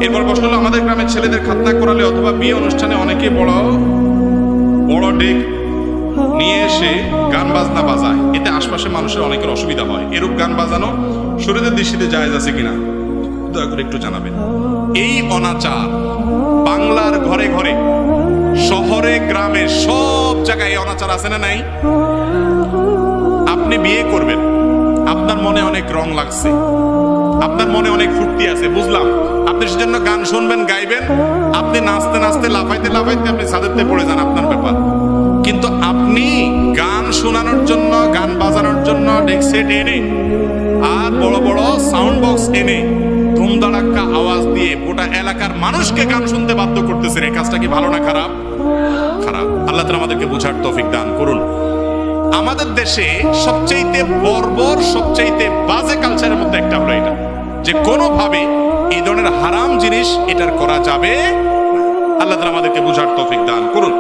এরপর প্রশ্ন হলো, আমাদের গ্রামের ছেলেদের খাতনা করালে অথবা বিয়ে অনুষ্ঠানে অনেকে বড় বড় ডেক নিয়ে এসে গান বাজনা বাজায়, এতে আশপাশের মানুষের অনেকের অসুবিধা হয়। এরূপ গান বাজানো শরীরের দৃষ্টিতে জায়েজ আছে কিনা দয়া করে একটু জানাবেন। এই অনাচার বাংলার ঘরে ঘরে, শহরে গ্রামে সব জায়গায় এই অনাচার আছে না নাই? আপনি বিয়ে করবেন, আপনার মনে অনেক রং লাগছে, আপনার মনে অনেক ফুর্তি আছে, বুঝলাম। আপনি সেজন্য গান শুনবেন, গাইবেন, আপনি নাচতে নাচতে লাফাইতে লাফাইতে আপনি ছাদেরতে পড়ে যান, আপনার ব্যাপার। কিন্তু আপনি গান শোনানোর জন্য, গান বাজানোর জন্য ডেক সেট এনে আর বড় বড় সাউন্ড বক্স এনে ধুমধাড়াক্কা আওয়াজ দিয়ে গোটা এলাকার মানুষকে গান শুনতে বাধ্য করতেছেন, এই কাজটা কি ভালো না খারাপ? খারাপ। আল্লাহ তাআলা আমাদেরকে বুঝার তৌফিক দান করুন। আমাদের দেশে সবচাইতে বর্বর, সবচাইতে বাজে কালচারের মধ্যে একটা হলো এটা, যে কোনোভাবে এই ধরনের হারাম জিনিস এটার করা যাবে। আল্লাহ তাআলা আমাদেরকে বুঝার তৌফিক দান করুন।